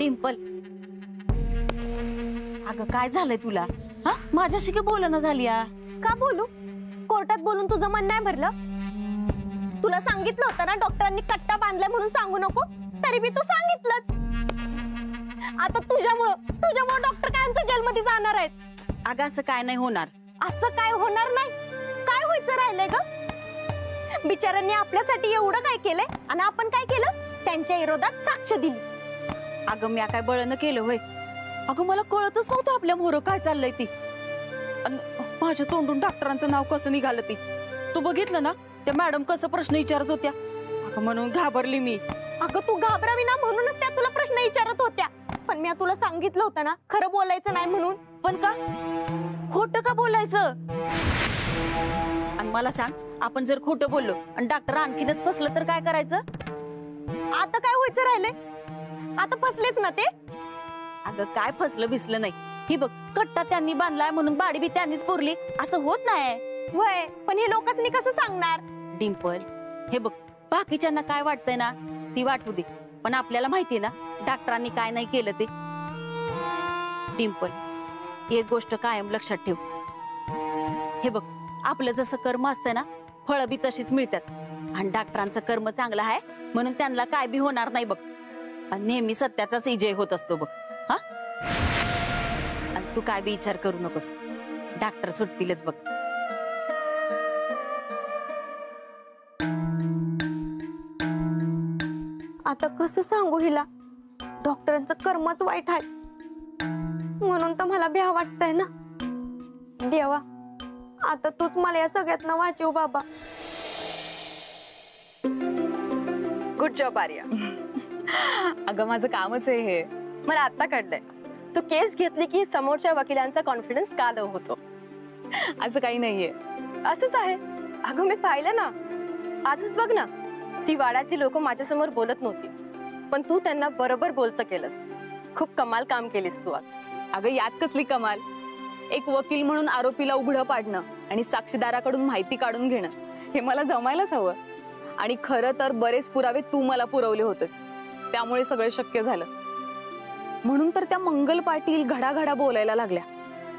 डिंपल, अगं काय झालंय तुला? हा, माझ्याशी काय बोलणं झाली? का बोलू? कोर्टात बोलून तुझं मन नाही भरलं? तुला सांगितलं होतं ना डॉक्टरांनी कट्टा बांधलाय म्हणून सांगू नको, तरी बी तू सांगितलंच. आता तुझ्यामुळं डॉक्टर कायमचं जेलमध्ये जाणार आहेत. अगं असं काय नाही होणार. असं काय होणार नाही? काय व्हायचं राहिलंय ग? बिचाऱ्यांनी आपल्यासाठी एवढं काय केलंय आणि आपण काय केलं? त्यांच्या विरोधात साक्ष दिली. अगं मी काय बळनं केलं होय? अगं मला कळतच नव्हतं आपल्या मोर काय चाललंय ती. माझ्या तोंडून डॉक्टरांचं नाव कसं निघालं ती. तू बघितलं ना त्या मॅडम कसं प्रश्न विचारत होत्या. अगं म्हणून घाबरली मी. अगं तू घाबरावी ना म्हणूनच त्या तुला प्रश्न विचारत होत्या. पण मी तुला सांगितलं होतं ना खरं बोलायचं नाही म्हणून. पण का? खोटं का बोलायचं? आणि मला सांग, आपण जर खोटं बोललो आणि डॉक्टर आणखीनच फसलं तर काय करायचं? आता काय व्हायचं राहिले? आता फसलेच ना ते. अगं काय फसलं बिसलं नाही. ही बघ, कट्टा त्यांनी बांधलाय म्हणून बाडी बी त्यांनीच पुरली असं होत नाही. वय पण हे लोकांनी कसं सांगणार? डिंपल, हे बघ, बाकीच्यांना काय वाटतंय ना ती वाटू दे, पण आपल्याला माहितीये ना डॉक्टरांनी काय नाही केलं ते. डिंपल, एक गोष्ट कायम लक्षात ठेव. हे बघ, आपलं जसं कर्म असतं ना फळं बी तशीच मिळतात. आणि डॉक्टरांचं कर्म चांगलं आहे म्हणून त्यांना काय बी होणार नाही बघ. आणि नेहमी सत्याचाच विजय होत असतो बघ. हा, आणि तू काय बी विचार करू नकोस, डॉक्टर सुटतीलच बघ. आता कसं सांगू हिला? डॉक्टरांचं कर्मच वाईट आहे म्हणून तर मला भ्या वाटतंय ना. देवा, आता तूच मला या सगळ्यातनं वाचव बाबा. Good job Arya. अगं माझं कामच आहे हे. मला आता कळलंय तू केस घेतली की समोरच्या वकिलांचा कॉन्फिडन्स का लो होतो. असं काही नाहीये, असंच आहे. अगं मी पाहिलं ना, आजच बघ ना, ती वाड्यातली लोक माझ्यासमोर बोलत नव्हती पण तू त्यांना बरोबर बोलतं केलंस. खूप कमाल काम केलीस तू आज. अगं यात कसली कमाल? एक वकील म्हणून आरोपीला उघडं पाडणं आणि साक्षीदाराकडून माहिती काढून घेणं हे मला जमायलाच हवं. आणि खरं तर बरेच पुरावे तू मला पुरवले होतेस, त्यामुळे सगळं शक्य झालं. म्हणून तर त्या मंगल पाटील घडाघडा बोलायला लागल्या.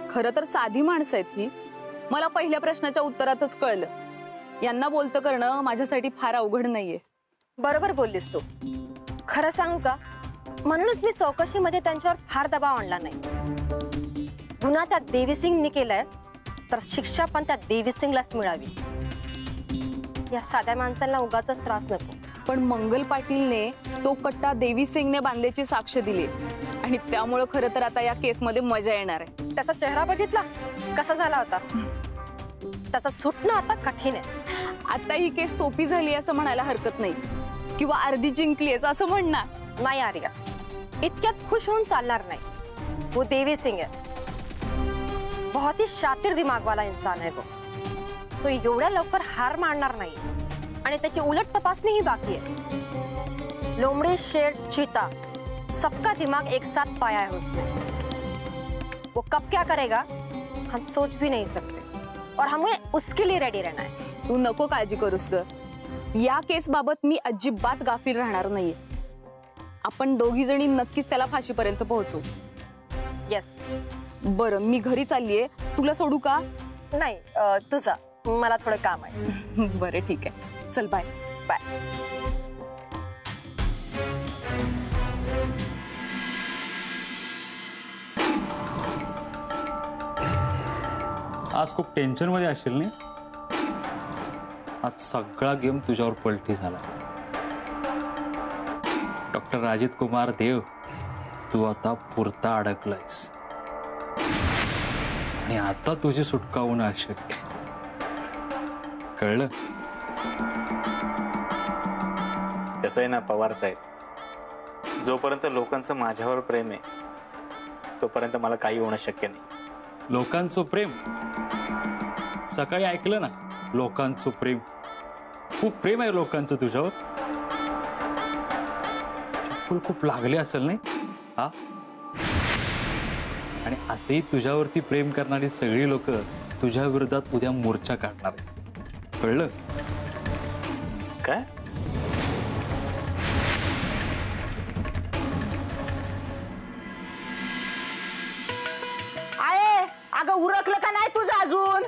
खरं तर साधी माणसं आहेत ही. मला पहिल्या प्रश्नाच्या उत्तरातच कळलं, यांना बोलतं करणं माझ्यासाठी फार अवघड नाहीये. बरोबर बोललीस तू. खरं सांगू का, म्हणूनच मी चौकशीमध्ये त्यांच्यावर फार दबाव आणला नाही. गुन्हा त्या देवी सिंगने केलाय तर शिक्षा पण त्या देवी सिंगलाच मिळावी. या साध्या माणसांना उगाच त्रास नको. पण मंगल पाटीलने तो कट्टा देवी सिंगने बांधल्याची साक्ष दिली आणि त्यामुळे खरं तर आता या केसमध्ये मजा येणार आहे. त्याचा चेहरा बघितला कसा झाला होता? त्याचा सुटणं आता कठीण आहे. आता ही केस सोपी झाली असं म्हणायला हरकत नाही, किंवा अर्धी जिंकलीस असं म्हणणार नाही आर्या, इतक्यात खुश होऊन चालणार नाही. वो देवी सिंग है, बहुत ही शातिर दिमाग वाला इंसान है तो एवढ्या लवकर हार मानणार नाही. आणि त्याची उलट तपासणी ही बाकी है. लोमड़ी, शेर, चीता, सबका दिमाग एक साथ पाया है उसने. वो कब क्या करेगा हम सोच भी नहीं सकते और हमें उसके लिए रेडी रहना है. तू नको काळजी करूस ग. या केस बाबत मी अजिबात गाफील राहणार नाहीये. आपण दोघी जणी नक्कीच त्याला फाशीपर्यंत पोहोचू. येस. बरं, मी घरी चाललीये, तुला सोडू का? नाही, तुझा, मला थोडं काम आहे. बरं ठीक आहे, चल बाय. बाय. आज खूप टेन्शन मध्ये असेल नाही? आज सगळा गेम तुझ्यावर पलटी झाला. डॉक्टर राजीत कुमार देव, तू आता पुरता अडकलायस आणि आता तुझी सुटका होणं अशक्य. कळलं? कसं आहे ना पवार साहेब, जोपर्यंत लोकांचं माझ्यावर प्रेम आहे तोपर्यंत मला काही होणं शक्य नाही. लोकांचं प्रेम? सकाळी ऐकलं ना, लोकांचं प्रेम. खूप प्रेम आहे लोकांचं तुझ्यावर. चप्पल खूप लागले असेल नाही? हा, आणि असेही तुझ्यावरती प्रेम करणारी सगळी लोक तुझ्या विरोधात उद्या मोर्चा काढणार आहेत. कळलं? काय? अगं उरकलं का नाही तुझं अजून?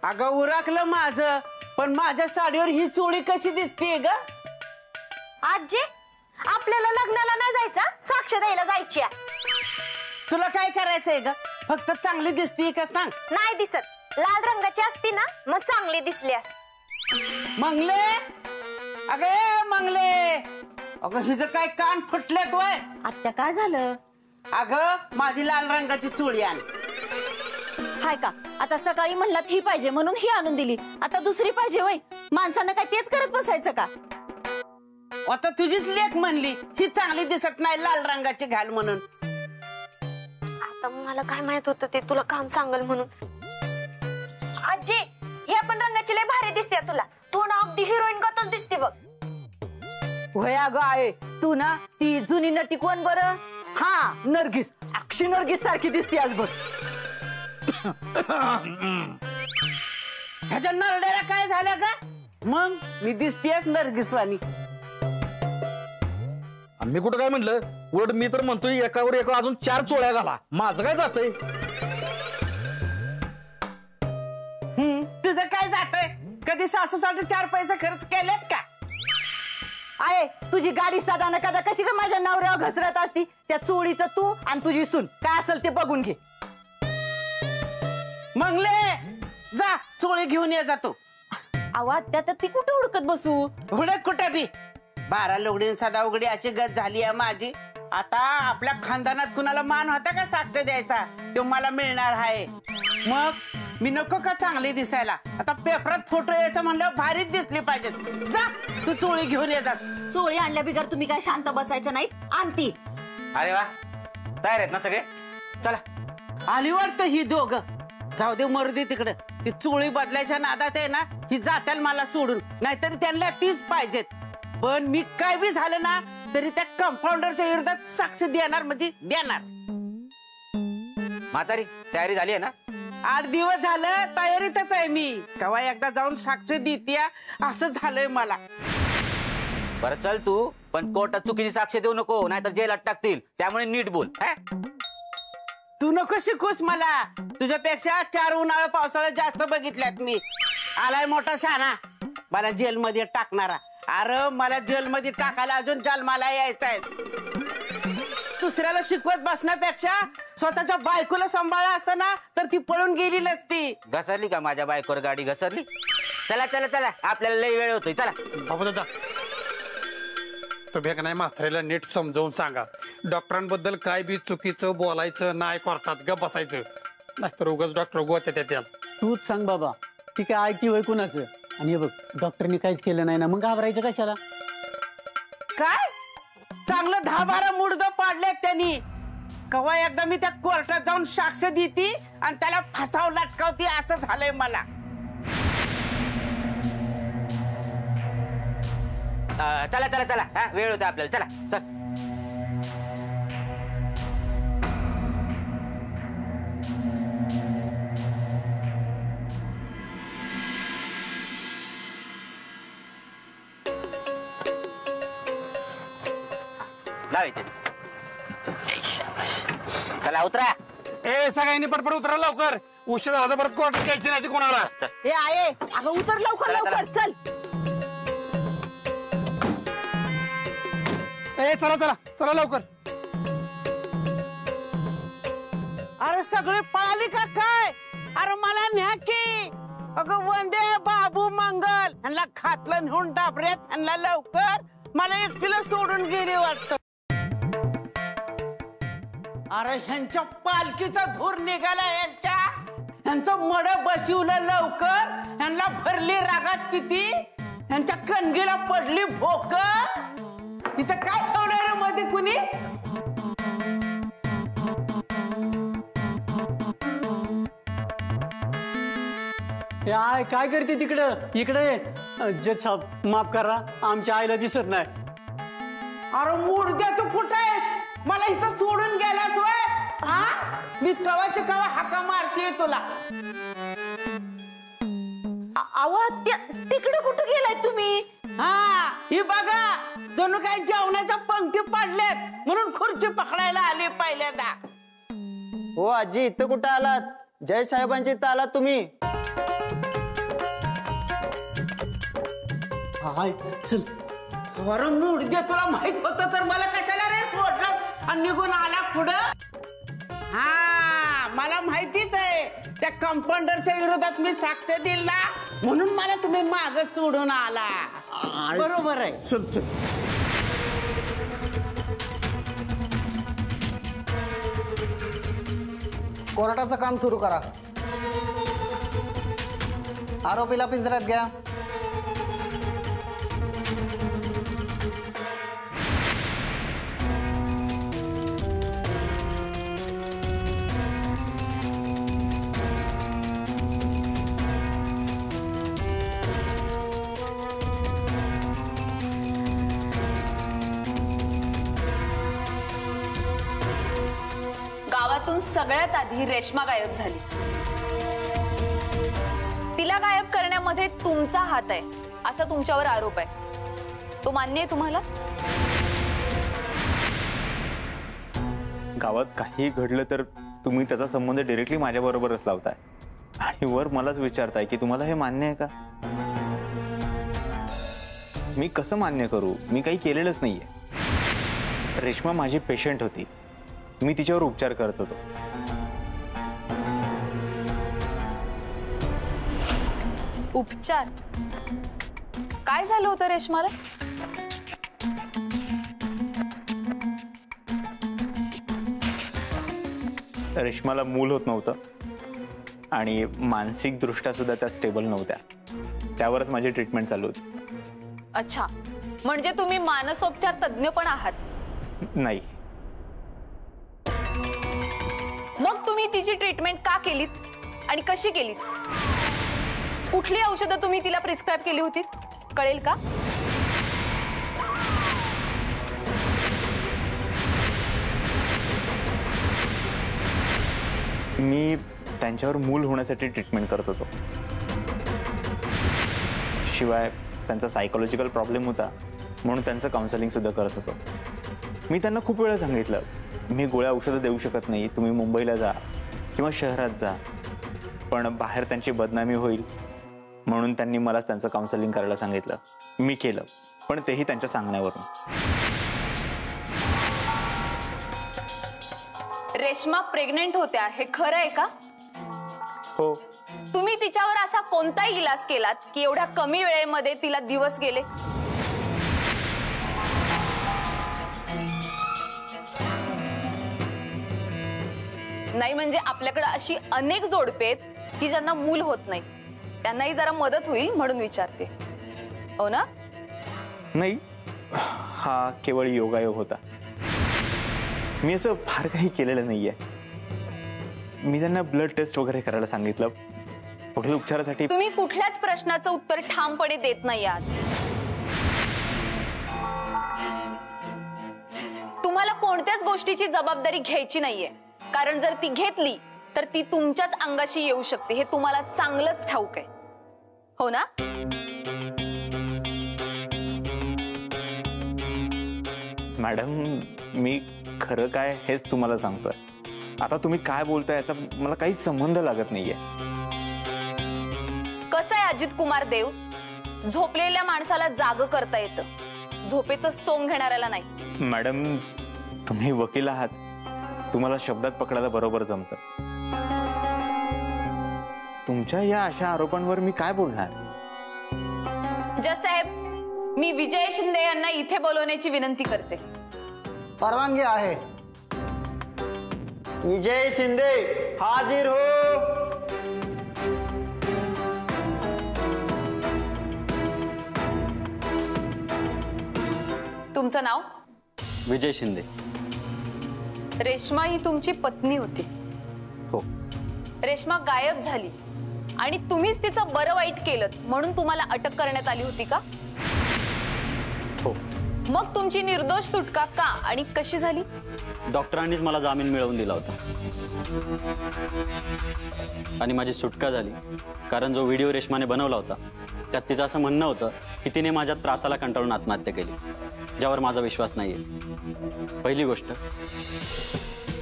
अगं उरकलं माझं, पण माझ्या साडीवर ही चोळी कशी दिसतीये ग? आजी आपल्याला लग्नाला नाही जायचं, साक्ष द्यायला जायची आहे. तुला काय करायचंय ग? फक्त चांगली दिसतीये का सांग? नाही दिसत, लाल रंगाची असती ना मग चांगली दिसली असती. मंगले, अगे मंगले, अगं हिचं काय कान फुटलेत वय? आत्या काय झालं? अगं माझी लाल रंगाची चोळी आण. हाय का, आता सकाळी म्हणलात ही पाहिजे म्हणून ही आणून दिली, आता दुसरी पाहिजे वय? माणसानं काय तेच करत बसायचं का? आता तुझीच लेख म्हणली ही चांगली दिसत नाही, लाल रंगाची घाल म्हणून. आता मला काय माहित होतं ते तुला काम सांगल म्हणून. आजी ह्या पण रंगाची लय भारी दिसते तुला, थोडं अगदी हिरोईन गतच दिसते बघ. होय अगं आहे, तू ना ती जुनी नटी कोण बरं? हा नर्गिस, अक्षी नर्गिस सारखी दिसते आज बघ. ह्याच्या नरड्याला काय झालं का? मग मी दिसतेच नरगिसवानी. मी कुठं काय म्हणलं? उलट मी तर म्हणतोय एकावर एका अजून 4 चोळ्या घाला, माझं काय जातंय? तुझं काय जातंय? कधी सासूसाठी 4 पैसे खर्च केलेत का? आहे तुझी गाडी साधा न कदा कशी का माझ्या नवऱ्यावर घसरत असती? त्या चोळीचं तू आणि तुझी सून काय असेल ते बघून घे. मंगले जा चोळी घेऊन ये जातो. आवाज त्यात ती कुठे हुडकत बसू? हुडक कुठे बी, 12 लुगडी सदा उघडी अशी गत झाली आहे माझी. आता आपल्या खानदानात कुणाला मान होता का साक्ष द्यायचा? तो मला मिळणार आहे. मग मी नको का चांगली दिसायला? आता पेपरात फोटो यायचा म्हणल्यावर भारीच दिसली पाहिजे. जा तू चोळी घेऊन ये जा. चोळी आणल्या बिगर तुम्ही काय शांत बसायच्या नाहीत? आणती. अरे वा, तयार आहेत ना सगळे? चला. आली वाटतं ही दोघं. जाऊ दे मरू दे तिकडं. ती चोळी बदलायच्या नादात आहे ना, ही जात्याल मला सोडून, नाहीतरी त्यांना तीच पाहिजेत. पण मी काय बी झालं ना तरी त्या कंपाऊंडरच्या विरोधात साक्ष देणार म्हणजे देणार. म्हातारी तयारी झाली आहे ना? 8 दिवस झालं तयारीतच आहे मी. केव्हा एकदा जाऊन साक्ष देते असं झालंय मला. बरं चल तू, पण कोर्टात चुकीची साक्ष देऊ नको, नाहीतर जेलात टाकतील. त्यामुळे नीट बोल. तू नको शिकूस मला. तुझ्यापेक्षा 4 उन्हाळा पावसाळ्यात जास्त बघितल्यात मी. आलाय मोठा शाना मला जेलमध्ये टाकणारा. अरे मला जेलमध्ये टाकायला अजून जन्माला यायचंय. दुसऱ्याला शिकवत बसण्यापेक्षा स्वतःच्या बायकोला सांभाळलं असतं ना तर ती पळून गेली नसती. घसरली का माझ्या बायकोवर गाडी? घसरली. चला चला चला, आपल्याला लई वेळ होतोय. चला. बाबू दादा, तुम्ही का नाही म्हातारीला नीट समजावून सांगा. डॉक्टरांबद्दल काय बी चुकीचं बोलायचं नाही, कोर्टात गप बसायचं, नाहीतर उगाच डॉक्टर गोत्या त्याला. तूच सांग बाबा, ती काय ऐकती वय कुणाचं? आणि हे बघ, डॉक्टरनी काहीच केलं नाही ना, मग घाबरायचं कशाला? काय चांगलं 10-12 मुडद पाडलेत त्यांनी. केव्हा एकदा मी त्या कोर्टात जाऊन साक्ष देती आणि त्याला फसाव लटकावती असं झालंय मला. चला चला चला, हा वेळ होता आपल्याला. चला चल. चला उतरा. ए सगळ्यांनी पटपट उतरा लवकर, उशीर झाला तर परत कोर्टात घ्यायची नाही कोणाला. हे आहे अगं उतर लवकर लवकर चल. ए चला चला चला लवकर. अरे सगळे पळाली का काय? अरे मला न्या की. अगं वंदे बाबू मंगल ह्यांना खातलं नेऊन डाबऱ्यात. ह्यांना लवकर, मला एकटीला सोडून गेली वाटत. अरे ह्यांच्या पालखीचा धूर निघाला ह्यांचं मड बसवलं लवकर. ह्यांना भरली रागात किती, ह्यांच्या कणगीला पडली भोक. तिथं काय ठेवलं रे मध्ये कुणी? काय करते तिकडं? इकडे जज साहेब माफ करा, आमच्या आईला दिसत नाही. अरे मुर्द्याचं कुठं आहेस? मला इथं सोडून गेलास वय? हा, मी कवाच्या कवा हाका मारते तुला. आवाज तिकडे कुठं गेलाय तुम्ही? हा ही बघा, जणू काही जेवणाच्या पंक्ती पडल्यात म्हणून खुर्ची पकडायला आली पहिल्यांदा. हो आजी, इथं कुठं आलात? जय साहेबांची ताला तुम्ही. हाय चल. वरून मुडदे तुला माहित होतं तर मला कशाला रे सोडलं आणि निघून आला पुढं. हा मला माहितीच आहे त्या कंपाऊंडरच्या विरोधात मी साक्ष दिला म्हणून मला तुम्ही माग सोडून आला. बरोबर आहे. चल चल. कोर्टाचं काम सुरू करा. आरोपीला पिंजऱ्यात घ्या. गावातून सगळ्यात आधी रेश्मा गायब झाली. तिला गायब करण्यामध्ये तुमचा हात आहे असा तुमच्यावर आरोप आहे. तो मान्य आहे तुम्हाला? गावात काही घडलं तर तुम्ही त्याचा संबंध डायरेक्टली माझ्या बरोबरच लावताय आणि वर मलाच विचारताय की तुम्हाला हे मान्य आहे का. मी कसं मान्य करू? मी काही केलेलंच नाहीये. रेश्मा माझी पेशंट होती. मी तिच्यावर उपचार करत होतो. उपचार? काय झालं होतं रेश्माला? रेश्माला मूल होत नव्हतं आणि मानसिक दृष्ट्या सुद्धा त्या स्टेबल नव्हत्या. त्यावरच माझी ट्रीटमेंट चालू होती. अच्छा, म्हणजे तुम्ही मानसोपचार तज्ञ पण आहात? नाही. मग तुम्ही तिची ट्रीटमेंट का केलीत आणि कशी केलीत? कुठली औषधं तुम्ही तिला प्रिस्क्राईब केली होती कळेल का? मी त्यांच्यावर मूल होण्यासाठी ट्रीटमेंट करत होतो. शिवाय त्यांचा सायकोलॉजिकल प्रॉब्लेम होता म्हणून त्यांचं काउन्सिलिंग सुद्धा करत होतो. मी त्यांना खूप वेळा सांगितलं मी गोळ्या औषधं देऊ शकत नाही, तुम्ही मुंबईला जा किंवा शहरात जा. पण बाहेर त्यांची बदनामी होईल म्हणून त्यांनी मलाच त्यांचं काउन्सिलिंग करायला सांगितलं. मी केलं, पण तेही त्यांच्या सांगण्यावरून. रेश्मा प्रेग्नेंट होत्या हे खरं आहे का? हो. तुम्ही तिच्यावर असा कोणताही इलाज केलात की एवढ्या कमी वेळेमध्ये तिला दिवस गेले? नाही म्हणजे आपल्याकडे अशी अनेक जोडपे आहेत की ज्यांना मूल होत नाही. त्यांनाही जरा मदत होईल म्हणून विचारते. हो ना? नाही, हा केवळ योगायोग होता. मी असं फार काही केलेलं नाहीये. मी त्यांना ब्लड टेस्ट वगैरे करायला सांगितलं. पुढील उपचारासाठी तुम्ही कुठल्याच प्रश्नाचं उत्तर ठामपणे देत नाही आहात. तुम्हाला कोणत्याच गोष्टीची जबाबदारी घ्यायची नाहीये, कारण जर ती घेतली तर ती तुमच्याच अंगाशी येऊ शकते हे तुम्हाला चांगलंच ठाऊक आहे. हो ना? मॅडम, मी खरं काय हेच तुम्हाला सांगतोय. आता तुम्ही काय बोलताय याचा मला काहीच संबंध लागत नाहीये. कसं आहे अजित कुमार देव, झोपलेल्या माणसाला जाग करता येतं, झोपेचं सोंग घेणाऱ्याला नाही. मॅडम, तुम्ही वकील आहात, तुम्हाला शब्दात पकडायला बरोबर जमतं. तुमच्या या अशा आरोपांवर मी काय बोलणार? जज साहेब, मी विजय शिंदे यांना इथे बोलवण्याची विनंती करते. परवानगी आहे. विजय शिंदे हाजीर हो. तुमचं नाव? विजय शिंदे. रेश्मा ही तुमची पत्नी होती? हो. रेश्मा गायब झाली आणि तुम्हीच तिचं बरं वाईट केलं म्हणून तुम्हाला अटक करण्यात आली होती का? हो. मग तुमची निर्दोष सुटका का आणि कशी झाली? डॉक्टरांनीच मला जामीन मिळवून दिला होता आणि माझी सुटका झाली कारण जो व्हिडिओ रेश्माने बनवला होता त्यात तिचं असं म्हणणं होतं की तिने माझ्या त्रासाला कंटाळून आत्महत्या केली, ज्यावर माझा विश्वास नाहीये. पहिली गोष्ट,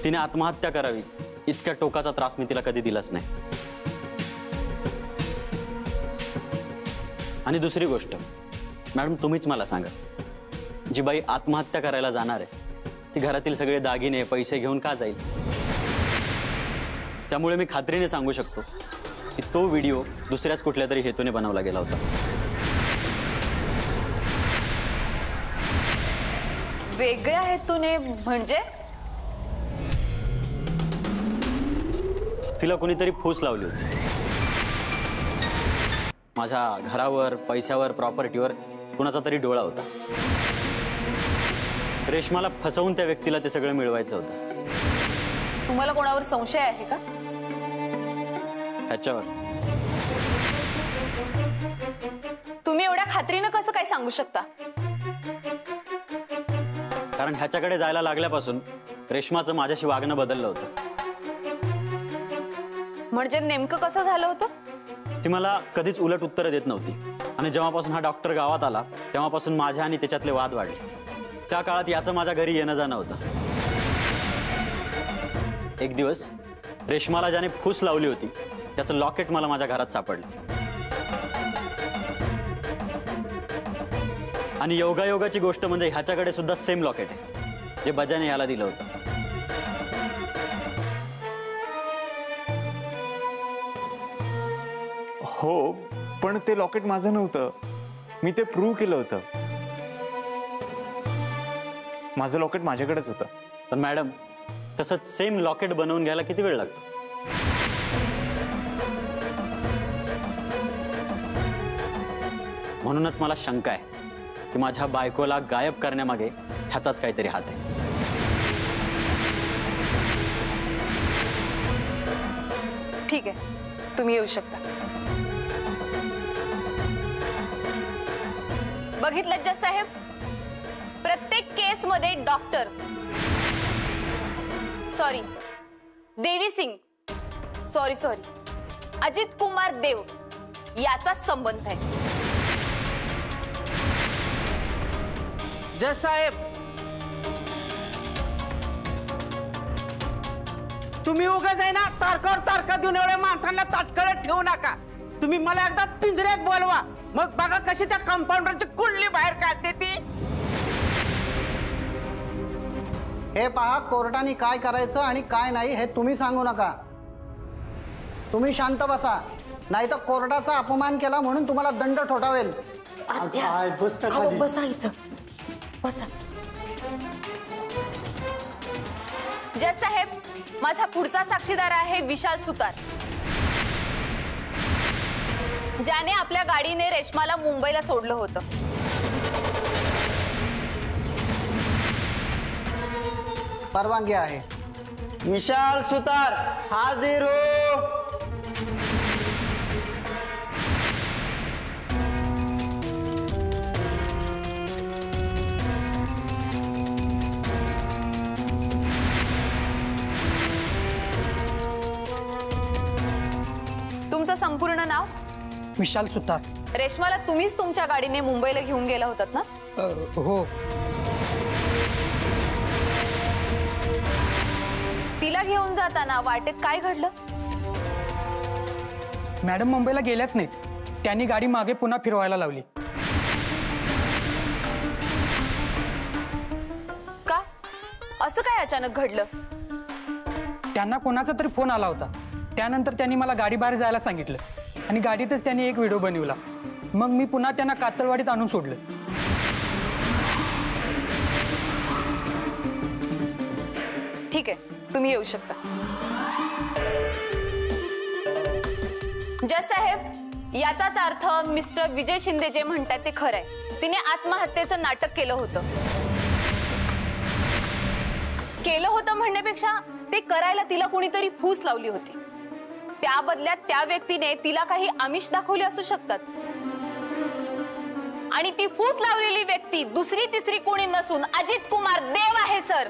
तिने आत्महत्या करावी इतक्या टोकाचा त्रास मी तिला कधी दिलाच नाही. आणि दुसरी गोष्ट, मॅडम तुम्हीच मला सांगा, जी बाई आत्महत्या करायला जाणार आहे ती घरातील सगळे दागिने पैसे घेऊन का जाईल? त्यामुळे मी खात्रीने सांगू शकतो की तो व्हिडिओ दुसऱ्याच कुठल्या तरी हेतूने बनवला गेला होता. वेगळ्या हेतूने म्हणजे? तिला कोणीतरी फूस लावली होती. माझ्या घरावर, पैशावर, प्रॉपर्टीवर कुणाचा तरी डोळा होता. रेश्माला फसवून त्या व्यक्तीला ते सगळं मिळवायचं होतं. तुम्हाला कोणावर संशय आहे का? ह्याच्यावर. तुम्ही एवढ्या खात्रीनं कसं काय सांगू शकता? कारण ह्याच्याकडे जायला लागल्यापासून रेश्माचं माझ्याशी वागणं बदललं होतं. म्हणजे नेमकं कसं झालं होतं? ती मला कधीच उलट उत्तरं देत नव्हती आणि जेव्हापासून हा डॉक्टर गावात आला तेव्हापासून माझ्या आणि त्याच्यातले वाद वाढले. त्या काळात याचं माझ्या घरी येणं जाणं होतं. एक दिवस रेश्माला ज्याने फूस लावली होती त्याचं लॉकेट मला माझ्या घरात सापडलं. आणि योगायोगाची गोष्ट म्हणजे ह्याच्याकडे सुद्धा सेम लॉकेट आहे जे बजाने याला दिलं होतं. हो, पण ते लॉकेट माझं नव्हतं. मी ते प्रूव्ह केलं होतं. माझं लॉकेट माझ्याकडेच होतं. पण मॅडम, तसंच सेम लॉकेट बनवून घ्यायला किती वेळ लागतो? म्हणूनच मला शंका आहे की माझ्या बायकोला गायब करण्यामागे ह्याचाच काहीतरी हात आहे. ठीक आहे, तुम्ही येऊ शकता. बघितलं जज साहेब, प्रत्येक केस मध्ये डॉक्टर देवी सिंग अजित कुमार देव याचा संबंध आहे. जज साहेब, तुम्ही उगाच आहे ना तारकावर तारका देऊन एवढ्या माणसांना ताटकळत ठेवू नका. तुम्ही मला एकदा पिंजऱ्यात बोलवा, मग बघा कशी त्या कंपाऊंडरची कुंडली बाहेर काढते ती. हे पहा, कोर्टाने काय करायचं आणि काय नाही हे तुम्ही सांगू नका. तुम्ही शांत बसा, नाही तर कोर्टाचा अपमान केला म्हणून तुम्हाला दंड ठोठावेल. बसा इथं, बसा. जज साहेब, माझा पुढचा साक्षीदार आहे विशाल सुतार, ज्याने आपल्या गाडीने रेश्माला मुंबईला सोडलं होतं. परवानगी आहे. विशाल सुतार हाजीर हो. तुमचं संपूर्ण नाव? विशाल सुतार. रेश्माला तुम्हीच तुमच्या गाडीने मुंबईला घेऊन गेला होतात ना? हो. तिला घेऊन जाताना वाटेत काय घडलं? मॅडम मुंबईला गेल्याच नाहीत, त्यांनी गाडी मागे पुन्हा फिरवायला लावली. का? असं काय अचानक घडलं? त्यांना कोणाचा तरी फोन आला होता. त्यानंतर त्यांनी मला गाडी बाहेर जायला सांगितलं आणि गाडीतच त्यांनी एक व्हिडिओ बनवला. मग मी पुन्हा त्यांना कातलवाडीत आणून सोडलं. ठीक आहे, तुम्ही येऊ शकता. जज साहेब, याचाच अर्थ मिस्टर विजय शिंदे जे म्हणतात ते खरं आहे. तिने आत्महत्येचं नाटक केलं होतं म्हणण्यापेक्षा ते करायला तिला कोणीतरी फूस लावली होती. त्या बदल्यात त्या व्यक्तीने तिला काही आमिष दाखवले असू शकतात. आणि ती फूस लावलेली व्यक्ती दुसरी तिसरी कोणी नसून अजित कुमार देव आहे सर.